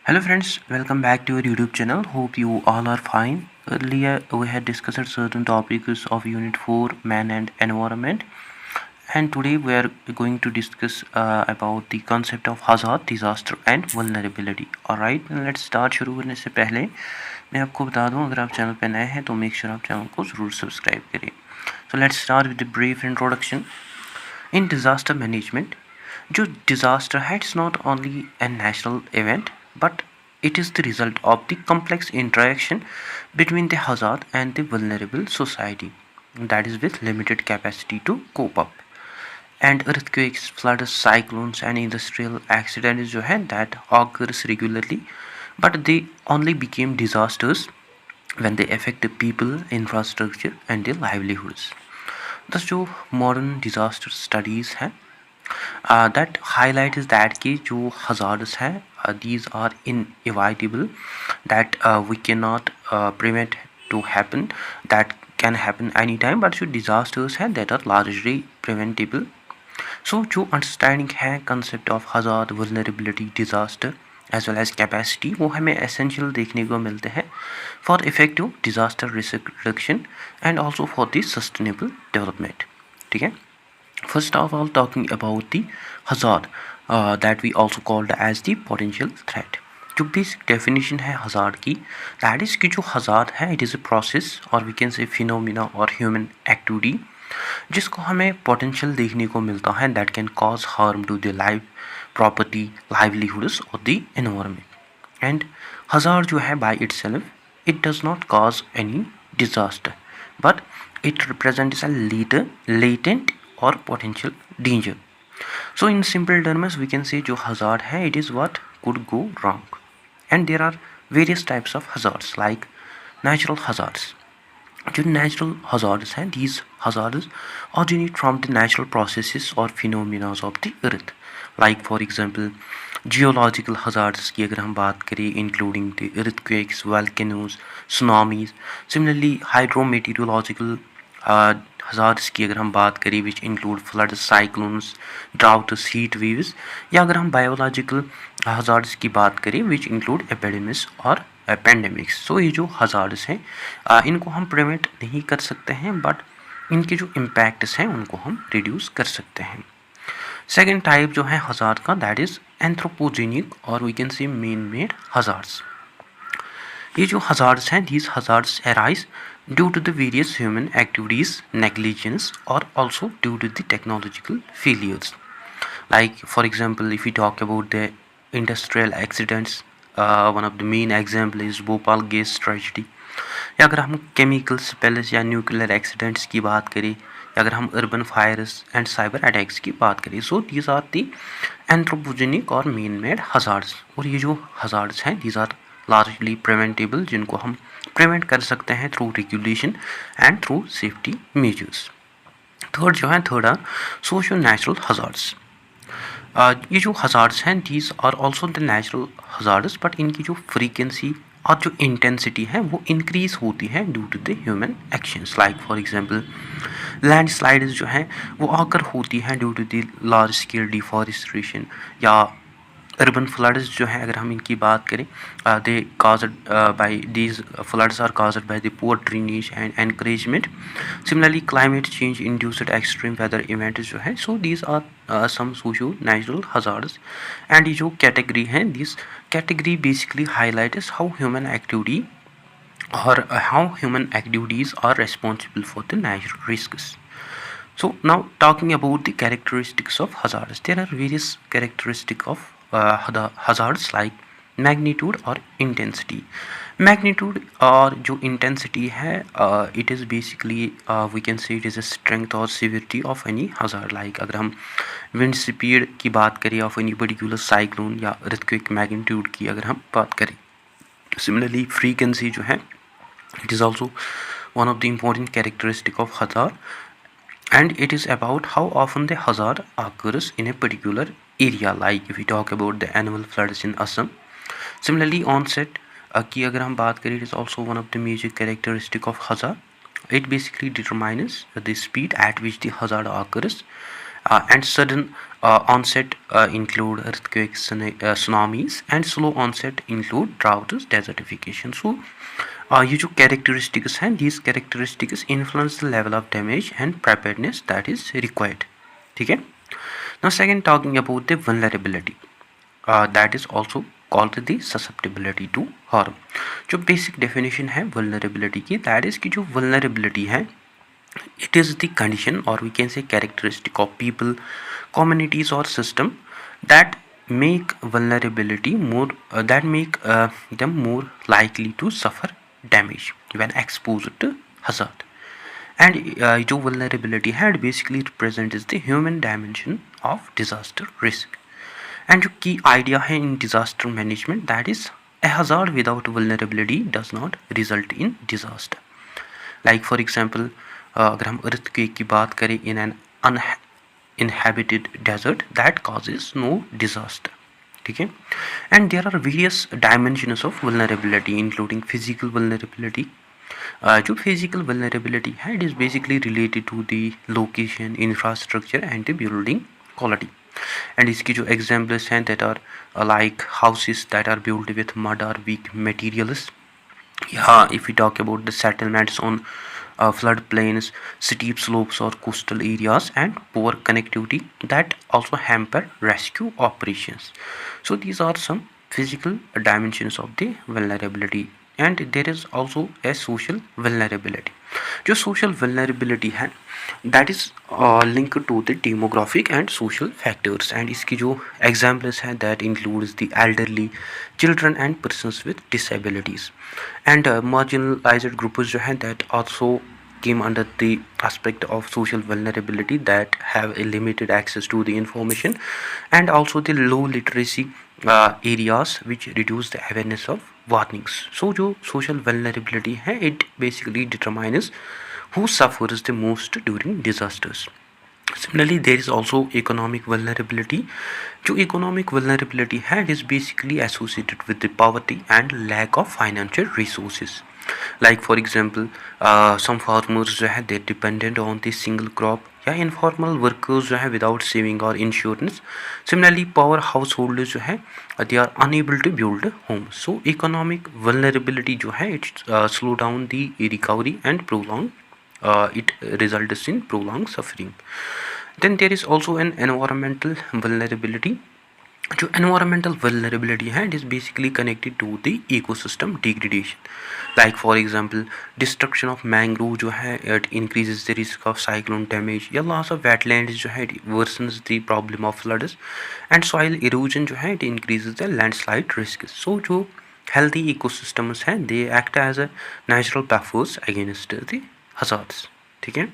Hello friends, welcome back to our YouTube channel. Hope you all are fine. Earlier we had discussed certain topics of Unit 4 Man and Environment, and today we are going to discuss about the concept of hazard, disaster and vulnerability. Alright, let's start. शुरू करने से पहले मैं आपको बता दूं, अगर आप चैनल पर नए हैं तो मेक श्योर आप चैनल को ज़रूर सब्सक्राइब करें. So let's start with a brief introduction. In disaster management, जो disaster है, it's not only a natural event, but it is the result of the complex interaction between the hazard and the vulnerable society, that is with limited capacity to cope up. And earthquakes, floods, cyclones and industrial accidents जो है that occurs regularly, but they only became disasters when they affect the people, infrastructure and their livelihoods. Thus जो modern disaster studies हैं that highlight is that कि जो hazards हैं these are inevitable, that we cannot prevent to happen, that can happen anytime, but जो disasters हैं that are largely preventable. So जो understanding है concept of hazard, vulnerability, disaster as well as capacity वो हमें essential देखने को मिलते हैं for effective disaster risk reduction and also for the sustainable development. ठीक है. First of all, talking about the hazard that we also called as the potential threat. जो basic definition है हज़ार्ड की, दैट इज़ कि जो hazard है it is a process और we can say phenomena और ह्यूमन एक्टिविटी जिसको हमें पोटेंशियल देखने को मिलता है that can cause harm to the life, property, livelihoods और द एनवायरनमेंट. एंड हज़ार्ड जो है by itself it does not cause any disaster, but it represents a latent or potential danger. So in simple terms we can say जो hazard है it is what could go wrong, and there are various types of hazards like natural hazards. जो natural hazards हैं these hazards originate from the natural processes or phenomena of the earth, like for example geological hazards की अगर हम बात करें including the earthquakes, volcanoes, tsunamis. Similarly hydrometeorological hazards की अगर हम बात करें which include flood, cyclones, droughts, heat waves, या अगर हम बायोलॉजिकल हज़ार्ड्स की बात करें विच इंक्लूड एपिडेमिक्स और पेंडेमिक्स. सो ये जो हज़ार्ड्स हैं इनको हम प्रिवेंट नहीं कर सकते हैं, बट इनके जो इम्पैक्ट्स हैं उनको हम रिड्यूस कर सकते हैं. सेकेंड टाइप जो है हज़ार्ड का दैट इज़ एंथ्रोपोजेनिक और we can see man made hazards. ये जो हज़ार्ड्स हैं these hazards arise due to the various human activities, negligence or also due to the technological failures. Like for example if we talk about the industrial accidents, one of the main example is Bhopal gas tragedy. या अगर हम chemical spells या nuclear accidents की बात करें, या अगर हम urban fires and cyber attacks की बात करें, so these are the anthropogenic और मेन मेड हज़ार्ड्स. और ये जो हज़ार्ड्स हैं दीज आर लार्जली प्रिवेंटेबल, जिनको हम प्रिवेंट कर सकते हैं through regulation and through safety measures. Third जो है third are socio natural hazards. ये जो हज़ार्ड्स हैं these are also the natural hazards, but इनकी जो फ्रीक्वेंसी और जो इंटेंसिटी है वो इंक्रीज होती है due to the human actions. Like for example landslides जो हैं वो आकर होती हैं due to the large scale deforestation, या अर्बन फ्लड्स जो हैं अगर हम इनकी बात करें दे caused by these floods are caused by the poor drainage and encouragement. Similarly climate change induced extreme weather events जो है, so these are some socio natural hazards. and ये जो कैटेगरी है this category basically highlights how human activity or how human activities are responsible for the natural risks. So now talking about the characteristics of hazards, there are various characteristics of the hazards like magnitude और intensity. Magnitude और जो intensity है it is basically we can say it is a strength or severity of any hazard. like अगर हम wind speed की बात करें of any particular cyclone या earthquake magnitude की अगर हम बात करें. Similarly frequency जो है it is also one of the important characteristic of hazard, and it is about how often the hazard occurs in a particular area. like if we talk about the annual floods in Assam. Similarly onset की अगर हम बात करें it is also one of the major characteristic of hazard. it basically determines the speed at which the hazard occurs and sudden onset include earthquakes, tsunamis, and slow onset include droughts, desertification. So ये जो characteristics हैं, these characteristics influence the level of damage and preparedness that is required. ठीक है. Now second, talking about the vulnerability, that is also called the susceptibility to harm. जो basic definition है vulnerability की, that is कि जो vulnerability है, it is the condition or we can say characteristic of people, communities or system that make vulnerability more that make them more likely to suffer damage when exposed to hazard. And जो vulnerability है, it basically represents the human dimension of disaster risk. And जो key idea है in disaster management, that is a hazard without vulnerability does not result in disaster. Like for example, अगर हम earthquake की बात करें in an uninhabited desert, that causes no disaster. ठीक है. And there are various dimensions of vulnerability including physical vulnerability. जो physical vulnerability है, it is basically related to the location, infrastructure and the building quality. And इसकी जो examples हैं, that are like houses that are built with mud or weak materials. Yeah, if we talk about the settlements on floodplains, steep slopes or coastal areas, and poor connectivity that also hamper rescue operations. So these are some physical dimensions of the vulnerability. And there is also a social vulnerability. जो social vulnerability है, that is linked to the demographic and social factors. And इसकी जो examples हैं, that includes the elderly, children and persons with disabilities. And marginalized groups जो हैं, that also came under the aspect of social vulnerability, that have a limited access to the information, and also the low literacy areas which reduce the awareness of warnings. So जो social vulnerability है, it basically determines who suffers the most during disasters. Similarly, there is also economic vulnerability. जो economic vulnerability है, it is basically associated with the poverty and lack of financial resources. Like for example, some farmers जो है, they dependent on the single crop, या informal workers जो है without saving or insurance. Similarly, poor householders जो है, they are unable to build homes. So economic vulnerability जो है, it slow down the recovery and it results in prolonged suffering. Then there is also an environmental vulnerability. जो environmental vulnerability है, it is basically connected to the ecosystem degradation. Like for example, destruction of mangrove जो है, it increases the risk of cyclone damage, या loss of wetlands जो है, it worsens the problem of floods, and soil erosion जो है, it increases the landslide risks. So जो healthy ecosystems हैं, they act as a natural buffers against the hazards. ठीक है.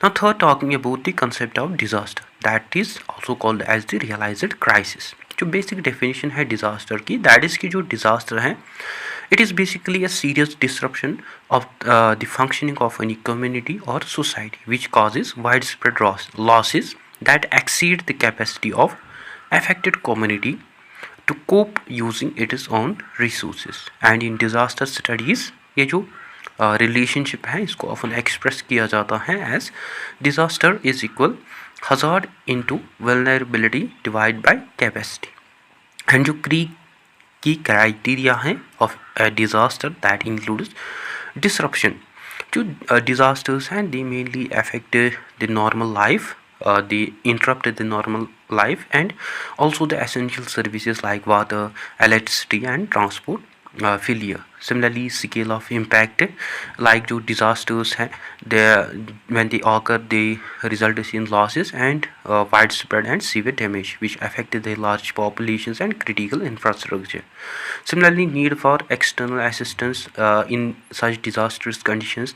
Now third, talking about the concept of disaster, that is also called as the realized crisis. जो basic definition है disaster की, that is कि जो disaster है, it is basically a serious disruption of the functioning of any community or society which causes widespread losses that exceed the capacity of affected community to cope using its own resources. And in disaster studies, ये जो relationship है, इसको often express किया जाता है as disaster is equal hazard into vulnerability divide by capacity. And जो की criteria है of disaster, that includes disruption. जो डिजास्टर्स हैं, they mainly affect the normal life, they interrupt the normal life, and also the essential services like water, electricity and transport failure. Similarly, scale of impact, like जो disasters हैं, when they occur, they result in losses and widespread and severe damage which affect the large populations and critical infrastructure. Similarly, need for external assistance in such disastrous conditions,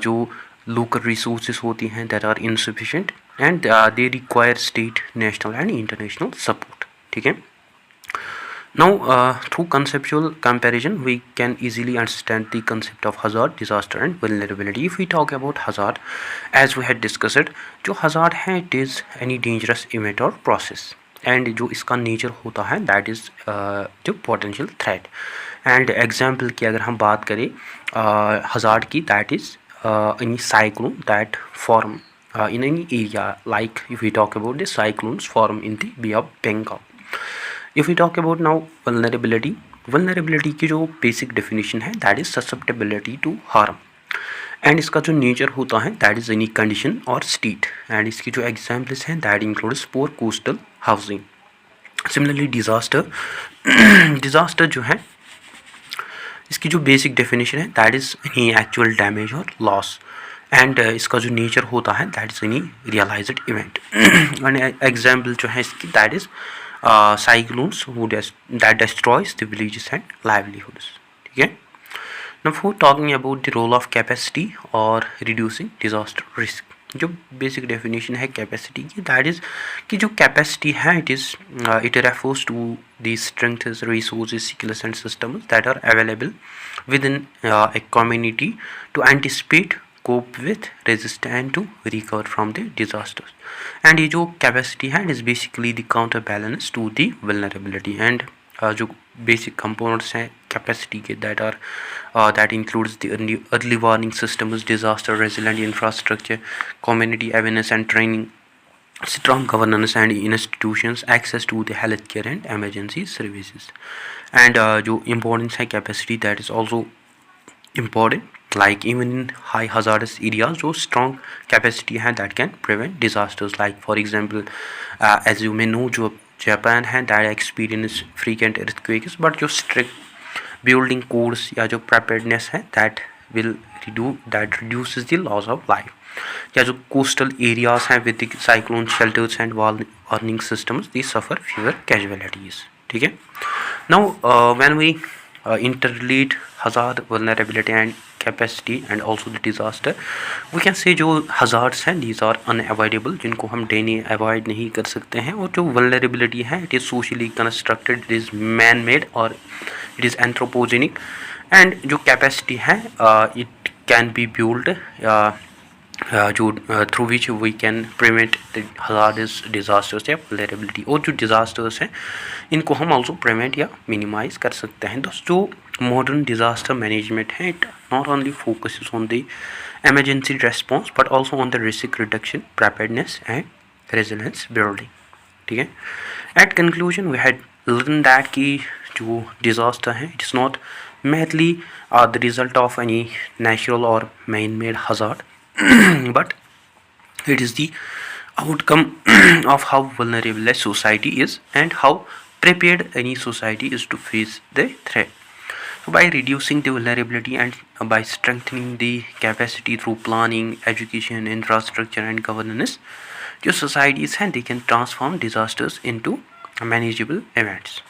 जो local resources होती हैं, that are insufficient, and they require state, national and international support. ठीक है. Now, through conceptual comparison, we can easily understand the concept of hazard, disaster and vulnerability. If we talk about hazard, as we had discussed, जो hazard है, it is any dangerous event or process, and जो इसका nature होता है, that is जो potential threat. And example की अगर हम बात करें hazard की, that is any cyclone that form in any area, like if we talk about the cyclones form in the Bay of Bengal. If we talk about now vulnerability की जो basic definition है that is susceptibility to harm, and इसका जो nature होता है that is any condition और state, and इसकी जो एग्जाम्पल्स हैं that includes poor coastal housing. Similarly disaster जो है इसकी जो बेसिक डेफिनेशन है that is any actual damage और लॉस, एंड इसका जो नेचर होता है that is any realized event. And example जो है इसकी that is cyclones that destroys the villages and livelihoods. ठीक है. Now for talking about the role of capacity or reducing disaster risk, जो बेसिक डेफिनेशन है capacity की that is कि जो कैपेसिटी है it refers to the strengths resources skills and systems that are available within a community to anticipate cope with resist and to recover from the disasters. And ये जो capacity है it is basically the counter balance to the vulnerability. And जो basic components हैं capacity के that includes the early warning systems, disaster resilient infrastructure, community awareness and training, strong governance and institutions, access to the healthcare and emergency services. And जो importance है capacity that is also important, like even in high hazardous areas जो strong capacity है that can prevent disasters. Like for example as you may know जो Japan है that experience frequent earthquakes, but जो strict building codes या जो preparedness है that reduces the loss of life. या जो कोस्टल एरियाज हैं with cyclone shelters and warning systems the suffer fewer casualties. ठीक है. Now when we interrelate hazard, vulnerability and capacity and also the disaster, we can say जो hazards हैं these are unavoidable, जिनको हम daily avoid नहीं कर सकते हैं, और जो vulnerability है it is socially constructed, it is man made और it is anthropogenic. and जो capacity है it can be built जो through which we can prevent the hazardous disasters या vulnerability. और जो डिज़ास्टर्स हैं इनको हम ऑल्सो प्रिवेंट या मिनिमाइज कर सकते हैं. दोस्तों जो मॉडर्न डिज़ास्टर मैनेजमेंट है it not only focuses on the emergency response but also on the risk reduction, preparedness and resilience building. ठीक है. At conclusion we had learned that कि जो disaster है it is not merely the result of any natural or man-made hazard but it is the outcome of how vulnerable a society is and how prepared any society is to face the threat. So by reducing the vulnerability and by strengthening the capacity through planning, education, infrastructure and governance, जो societies हैं they can transform disasters into manageable events.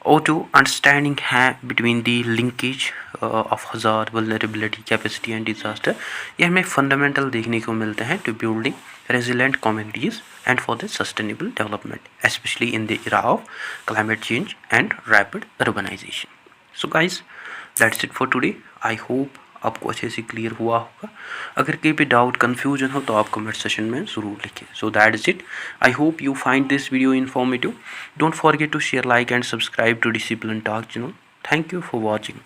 और जो understanding है between the linkage of hazard, vulnerability, capacity and disaster, ये हमें fundamental देखने को मिलते हैं to building resilient communities and for the sustainable development, specially in the era of climate change and rapid urbanisation. So guys that's it for today. I hope आपको अच्छे से clear हुआ होगा. अगर कहीं पे डाउट कन्फ्यूजन हो तो आप कमेंट सेशन में ज़रूर लिखें. So that is it. I hope you find this video informative. Don't forget to share, like and subscribe to Discipline Talk channel. Thank you for watching.